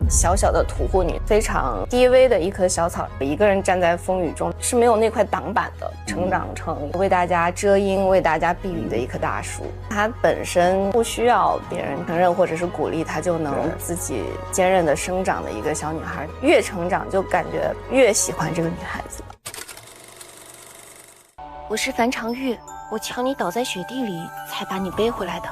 小小的屠户女，非常低微的一棵小草，一个人站在风雨中，是没有那块挡板的，成长成为大家遮阴、为大家避雨的一棵大树。她本身不需要别人承认或者是鼓励，她就能自己坚韧的生长的一个小女孩。越成长就感觉越喜欢这个女孩子。我是樊长玉，我瞧你倒在雪地里，才把你背回来的。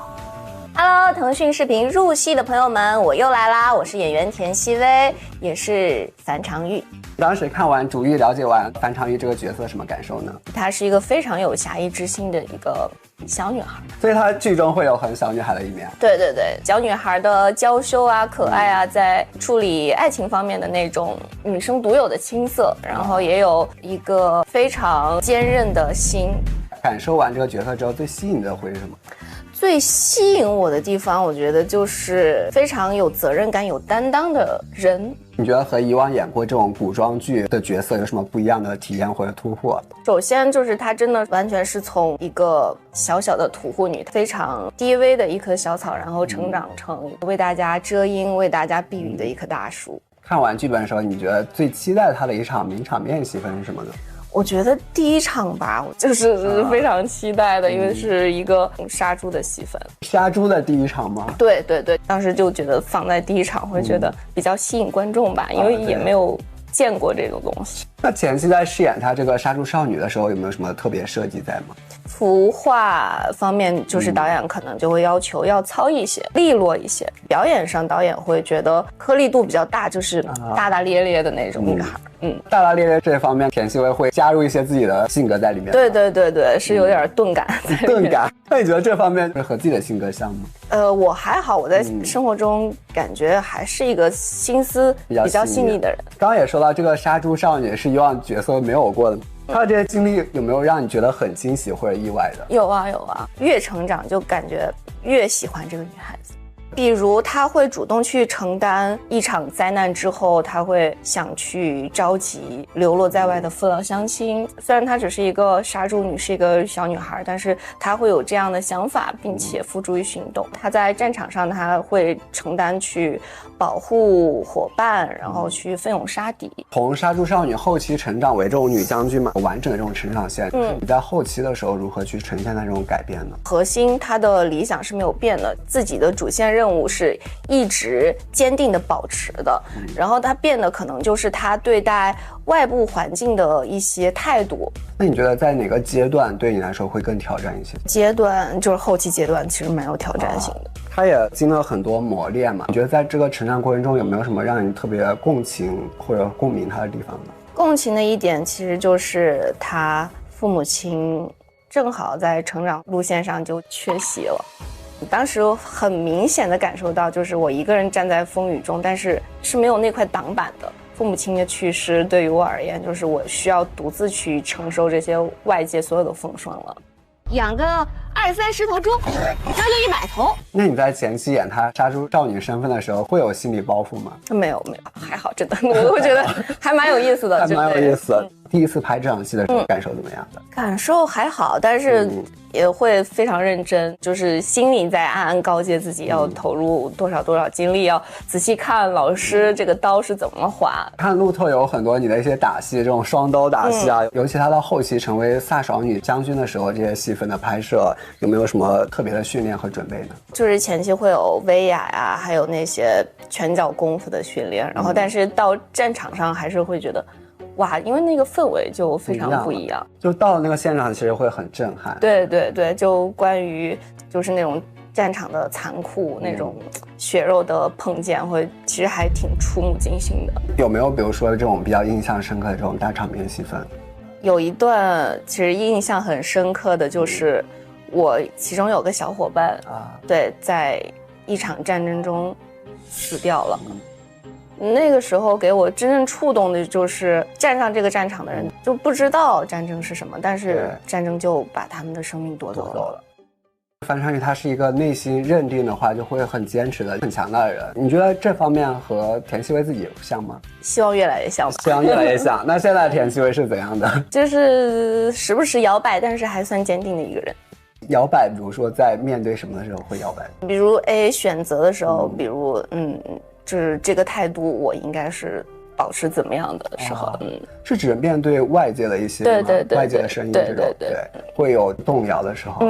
Hello， 腾讯视频入戏的朋友们，我又来啦！我是演员田曦薇，也是樊长玉。当时看完主义，了解完樊长玉这个角色，什么感受呢？她是一个非常有侠义之心的一个小女孩，所以她剧中会有很小女孩的一面。对对对，小女孩的娇羞啊、可爱啊，在处理爱情方面的那种女生独有的青涩，然后也有一个非常坚韧的心。感受完这个角色之后，最吸引的会是什么？最吸引我的地方，我觉得就是非常有责任感、有担当的人。你觉得和以往演过这种古装剧的角色有什么不一样的体验或者突破？首先就是她真的完全是从一个小小的屠户女，非常低微的一棵小草，然后成长成为大家遮阴、为大家避雨的一棵大树。看完剧本的时候，你觉得最期待她的一场名场面戏份是什么呢？我觉得第一场吧，我就是非常期待的，因为是一个杀猪的戏份。杀猪的第一场吗？对对对，当时就觉得放在第一场会觉得比较吸引观众吧，因为也没有见过这种东西。那前期在饰演她这个杀猪少女的时候，有没有什么特别设计在吗？服化方面，就是导演可能就会要求要糙一些、利落一些。表演上，导演会觉得颗粒度比较大，就是大大咧咧的那种女孩。大大咧咧这方面，田曦薇会加入一些自己的性格在里面。对对对对，是有点钝感在里面。钝感。那你觉得这方面是和自己的性格像吗？我还好，我在生活中感觉还是一个心思比较细腻的人。刚刚也说到这个杀猪少女是以往角色没有过的。她的这些经历有没有让你觉得很惊喜或者意外的？有啊有啊，越成长就感觉越喜欢这个女孩子。比如她会主动去承担一场灾难之后，她会想去召集流落在外的父老乡亲。虽然她只是一个杀猪女，是一个小女孩，但是她会有这样的想法，并且付诸于行动。她在战场上，她会承担去保护伙伴，然后去奋勇杀敌。从杀猪少女后期成长为这种女将军嘛，完整的这种成长线，你在后期的时候如何去呈现她这种改变呢？核心她的理想是没有变的，自己的主线任务是一直坚定的保持的，然后她变的可能就是她对待外部环境的一些态度。那你觉得在哪个阶段对你来说会更挑战一些？阶段就是后期阶段，其实蛮有挑战性的。她也经历了很多磨练嘛，你觉得在这个成长过程中有没有什么让你特别共情或者共鸣她的地方呢？共情的一点其实就是她父母亲正好在成长路线上就缺席了。当时很明显的感受到，就是我一个人站在风雨中，但是没有那块挡板的。父母亲的去世对于我而言，就是我需要独自去承受这些外界所有的风霜了。养个20-30头猪，那就100头。那你在前期演她杀猪少女身份的时候，会有心理包袱吗？没有，还好，真的，我会觉得还蛮有意思的，还蛮有意思。第一次拍这场戏的时候，感受怎么样的？感受还好，但是也会非常认真，就是心里在暗暗告诫自己要投入多少精力，要仔细看老师这个刀是怎么划。看路透有很多你的一些打戏，这种双刀打戏啊，尤其她到后期成为飒爽女将军的时候，这些戏份的拍摄有没有什么特别的训练和准备呢？就是前期会有威亚呀，还有那些拳脚功夫的训练，然后但是到战场上还是会觉得哇，因为那个氛围就非常不一样，就到了那个现场其实会很震撼。对对对，就关于就是那种战场的残酷，那种血肉的碰见，会其实还挺触目惊心的。有没有比如说这种比较印象深刻的这种大场面戏份？有一段其实印象很深刻的就是我其中有个小伙伴对，在一场战争中死掉了。那个时候给我真正触动的就是站上这个战场的人就不知道战争是什么，但是战争就把他们的生命夺走了。樊长玉他是一个内心认定的话就会很坚持的很强大的人，你觉得这方面和田曦薇自己像吗？希望越来越像吧。希望越来越像。那现在田曦薇是怎样的？就是时不时摇摆，但是还算坚定的一个人。摇摆，比如说在面对什么的时候会摇摆？比如选择的时候，比如就是这个态度我应该是保持怎么样的时候，是指面对外界的一些对外界的声音这种，对，会有动摇的时候，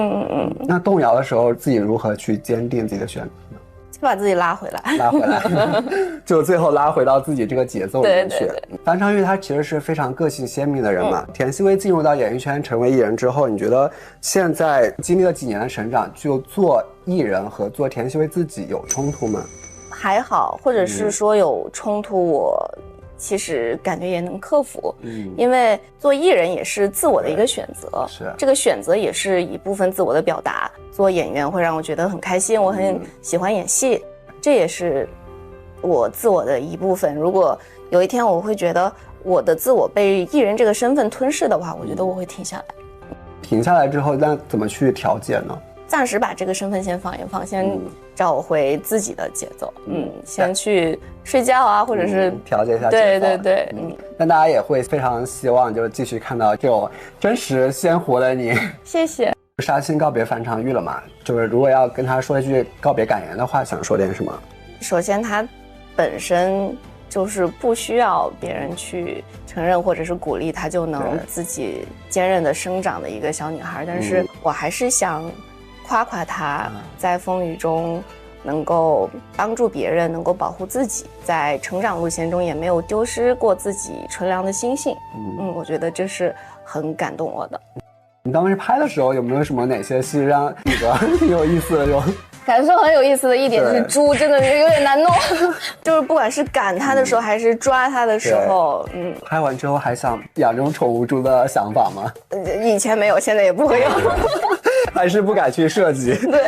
那动摇的时候自己如何去坚定自己的选择呢？就把自己拉回来，就最后拉回到自己这个节奏里面去。樊长玉他其实是非常个性鲜明的人嘛。田曦薇进入到演艺圈成为艺人之后，你觉得现在经历了几年的成长，就做艺人和做田曦薇自己有冲突吗？还好，或者是说有冲突，我其实感觉也能克服，因为做艺人也是自我的一个选择，是这个选择也是一部分自我的表达。做演员会让我觉得很开心，我很喜欢演戏，这也是我自我的一部分。如果有一天我会觉得我的自我被艺人这个身份吞噬的话，我觉得我会停下来。停下来之后，那怎么去调节呢？暂时把这个身份先放一放，先找回自己的节奏，先去睡觉啊，或者是调节一下节奏。对，但大家也会非常希望就是继续看到这种真实鲜活的你。谢谢。杀青告别樊长玉了嘛，就是如果要跟他说一句告别感言的话，想说点什么？首先他本身就是不需要别人去承认或者是鼓励，她就能自己坚韧的生长的一个小女孩，但是我还是想夸夸她在风雨中能够帮助别人，能够保护自己，在成长路线中也没有丢失过自己纯良的心性。我觉得这是很感动我的。你当时拍的时候有没有什么哪些戏让那个挺有意思的这种？感受很有意思的一点是猪真的有点难弄，就是不管是赶它的时候还是抓它的时候，拍完之后还想养这种宠物猪的想法吗？以前没有，现在也不会有，还是不敢去设计。对。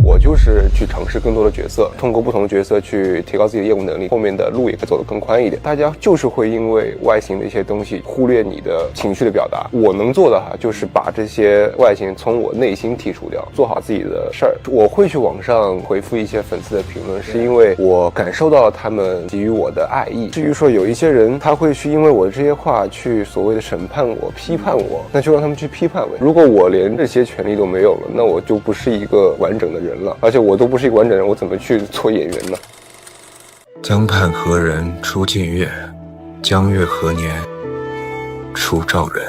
我就是去尝试更多的角色，通过不同的角色去提高自己的业务能力，后面的路也可以走得更宽一点。大家就是会因为外形的一些东西忽略你的情绪的表达。我能做的就是把这些外形从我内心剔除掉，做好自己的事儿。我会去网上回复一些粉丝的评论，是因为我感受到了他们给予我的爱意。至于说有一些人他会去因为我的这些话去所谓的审判我、批判我，那就让他们去批判我。如果我连这些权利都没有了，那我就不是一个完整的人了，而且我都不是一个完整人，我怎么去做演员呢？江畔何人初见月，江月何年初照人。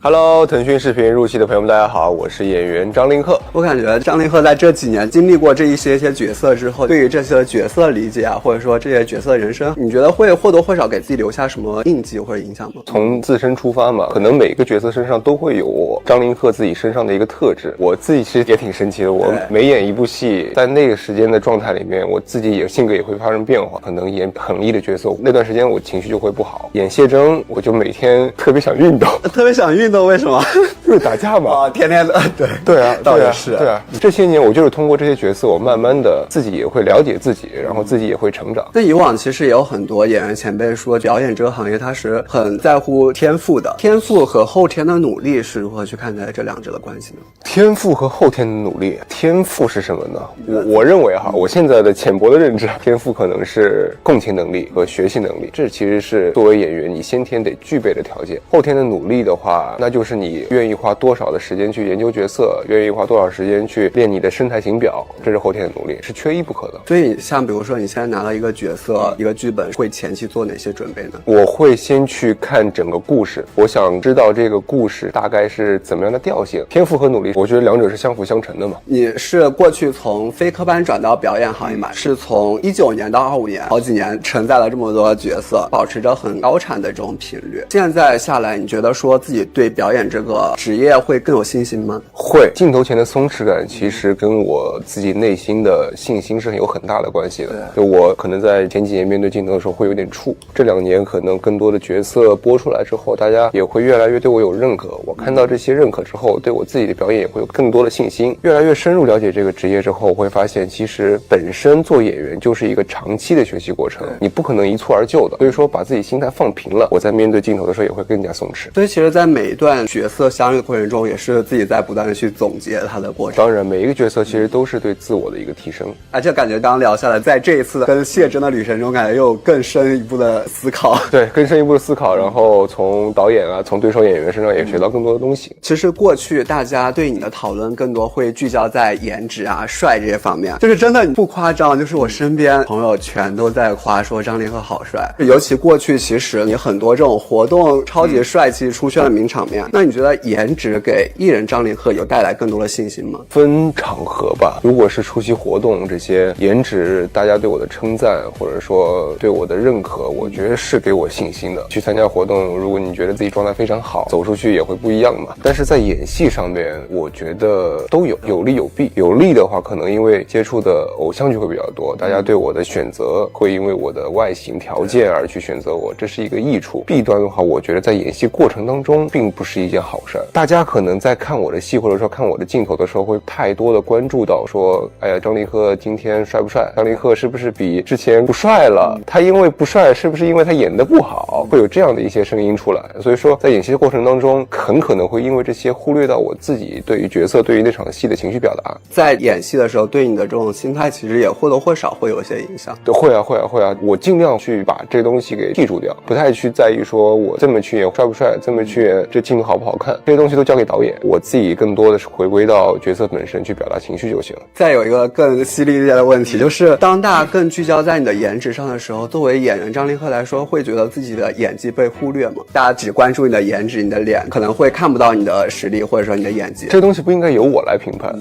Hello， 腾讯视频入戏的朋友们，大家好，我是演员张凌赫。我感觉张凌赫在这几年经历过这一些角色之后，对于这些角色的理解啊，或者说这些角色的人生，你觉得会或多或少给自己留下什么印记或者影响吗？从自身出发嘛，可能每个角色身上都会有我张凌赫自己身上的一个特质。我自己其实也挺神奇的，我每演一部戏，在那个时间的状态里面，我自己也性格也会发生变化。可能演狠厉的角色，那段时间我情绪就会不好；演谢峥，我就每天特别想运动，特别想运动，为什么？因为打架嘛，天天的，对啊，倒也是，对啊。这些年我就是通过这些角色，我慢慢的自己也会了解自己，然后自己也会成长。那以往其实也有很多演员前辈说，表演这个行业它是很在乎天赋的，天赋和后天的努力是如何去看待这两者的关系呢？天赋和后天的努力，天赋是什么呢？我认为我现在的浅薄的认知，天赋可能是共情能力和学习能力，这其实是作为演员你先天得具备的条件。后天的努力的话，那就是你愿意花多少的时间去研究角色，愿意花多少时间去练你的身材形表，这是后天的努力，是缺一不可的。所以像比如说你现在拿了一个角色，一个剧本，会前期做哪些准备呢？我会先去看整个故事，我想知道这个故事大概是怎么样的调性。天赋和努力，我觉得两者是相辅相成的嘛。你是过去从非科班转到表演行业嘛？是从19年到25年，好几年承载了这么多角色，保持着很高产的这种频率。现在下来，你觉得说自己对表演这个职业会更有信心吗？会。镜头前的松弛感其实跟我自己内心的信心是有很大的关系的。就我可能在前几年面对镜头的时候会有点怵，这2年可能更多的角色播出来之后，大家也会越来越对我有认可。我看到这些认可之后，对我自己的表演也会有更多的信心。越来越深入了解这个职业之后，会发现其实本身做演员就是一个长期的学习过程，你不可能一蹴而就的。所以说把自己心态放平了，我在面对镜头的时候也会更加松弛。所以其实在每一段角色相的过程中，也是自己在不断的去总结它的过程。当然，每一个角色其实都是对自我的一个提升。而且感觉刚聊下来，在这一次跟谢真的旅程中，感觉又有更深一步的思考。对，更深一步的思考，然后从导演啊，从对手演员身上也学到更多的东西。其实过去大家对你的讨论更多会聚焦在颜值啊、帅这些方面，就是真的不夸张，就是我身边朋友全都在夸说张凌赫好帅。尤其过去其实你很多这种活动超级帅气出现的名场面，那你觉得颜值给艺人张凌赫有带来更多的信心吗？分场合吧，如果是出席活动这些颜值，大家对我的称赞或者说对我的认可，我觉得是给我信心的。去参加活动，如果你觉得自己状态非常好，走出去也会不一样嘛。但是在演戏上面，我觉得都有利有弊。有利的话，可能因为接触的偶像剧会比较多，大家对我的选择会因为我的外形条件而去选择我，这是一个益处。弊端的话，我觉得在演戏过程当中并不是一件好事。大家可能在看我的戏或者说看我的镜头的时候，会太多的关注到说，哎呀，张凌赫今天帅不帅？张凌赫是不是比之前不帅了？他因为不帅，是不是因为他演得不好？会有这样的一些声音出来。所以说，在演戏的过程当中，很可能会因为这些忽略到我自己对于角色、对于那场戏的情绪表达。在演戏的时候，对你的这种心态其实也或多或少会有一些影响。对，会啊，我尽量去把这东西给剔除掉，不太去在意说我这么去演帅不帅，这么去演这镜头好不好看，这些东西都交给导演，我自己更多的是回归到角色本身去表达情绪就行了。再有一个更犀利一点的问题，就是当大家更聚焦在你的颜值上的时候，作为演员张凌赫来说，会觉得自己的演技被忽略吗？大家只关注你的颜值、你的脸，可能会看不到你的实力或者说你的演技。这东西不应该由我来评判。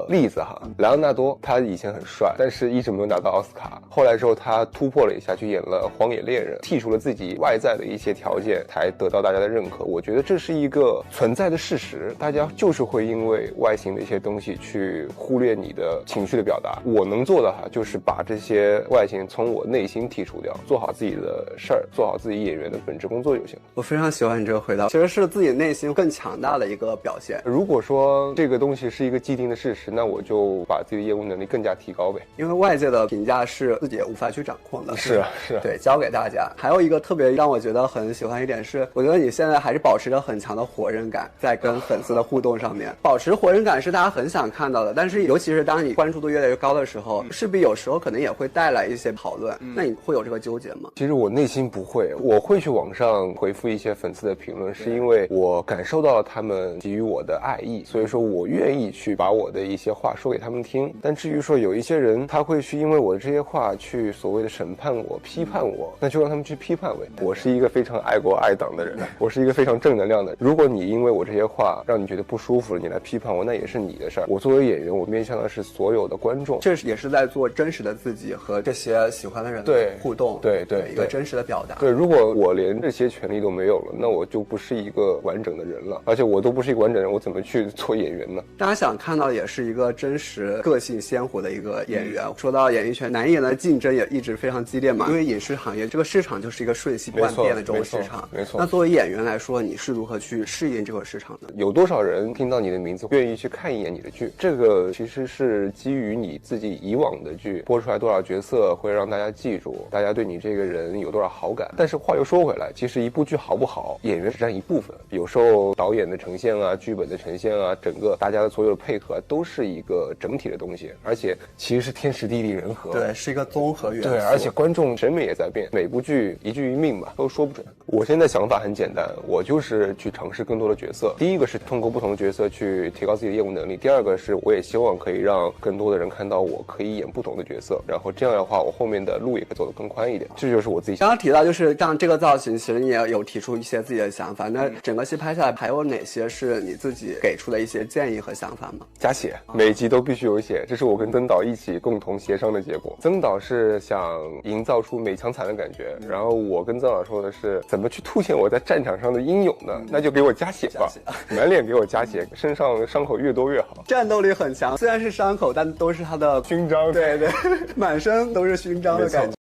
例子哈，莱昂纳多他以前很帅，但是一直没有拿到奥斯卡。后来之后他突破了一下，去演了《荒野猎人》，剔除了自己外在的一些条件，才得到大家的认可。我觉得这是一个存在的事实，大家就是会因为外形的一些东西去忽略你的情绪的表达。我能做的哈，就是把这些外形从我内心剔除掉，做好自己的事儿，做好自己演员的本职工作就行。我非常喜欢你这个回答，其实是自己内心更强大的一个表现。如果说这个东西是一个既定的事实，那我就把自己的业务能力更加提高呗。因为外界的评价是自己也无法去掌控的。是，对，交给大家。还有一个特别让我觉得很喜欢一点是，我觉得你现在还是保持着很强的活人感，在跟粉丝的互动上面，保持活人感是大家很想看到的。但是尤其是当你关注度越来越高的时候，势必有时候可能也会带来一些讨论。那你会有这个纠结吗？其实我内心不会，我会去网上回复一些粉丝的评论，是因为我感受到了他们给予我的爱意，所以说我愿意去把我的一些话说给他们听。但至于说有一些人他会去因为我的这些话去所谓的审判我、批判我，那就让他们去批判我。我是一个非常爱国爱党的人，我是一个非常正能量的人。如果你因为我这些话让你觉得不舒服了，你来批判我，那也是你的事儿。我作为演员，我面向的是所有的观众，这也是在做真实的自己和这些喜欢的人的互动，对一个真实的表达。对，如果我连这些权利都没有了，那我就不是一个完整的人了。而且我都不是一个完整人，我怎么去做演员呢？大家想看到的也是一个真实、个性鲜活的一个演员。说到演艺圈，男艺人的竞争也一直非常激烈嘛，因为影视行业这个市场就是一个瞬息万变的这种市场。没错。那作为演员来说，你是如何去适应这个市场的？有多少人听到你的名字愿意去看一眼你的剧？这个其实是基于你自己以往的剧播出来多少角色会让大家记住，大家对你这个人有多少好感。但是话又说回来，其实一部剧好不好，演员只占一部分，有时候导演的呈现啊、剧本的呈现啊，整个大家的所有的配合都是一个整体的东西，而且其实是天时地利人和。对，是一个综合元素。对，而且观众审美也在变，每部剧一剧一命吧，都说不准。我现在想法很简单，我就是去尝试更多的角色。第一个是通过不同的角色去提高自己的业务能力，第二个是我也希望可以让更多的人看到我可以演不同的角色，然后这样的话我后面的路也可以走得更宽一点。这就是我自己刚刚提到，就是像这个造型，其实你也有提出一些自己的想法。那整个戏拍下来，还有哪些是你自己给出的一些建议和想法吗？加血，每集都必须有血，这是我跟曾导一起共同协商的结果。曾导是想营造出美强惨的感觉，然后我跟曾导说的是怎么去凸显我在战场上的英勇呢？那就给我加血吧，满脸给我加血，身上伤口越多越好。战斗力很强，虽然是伤口，但都是他的勋章。对对，满身都是勋章的感觉。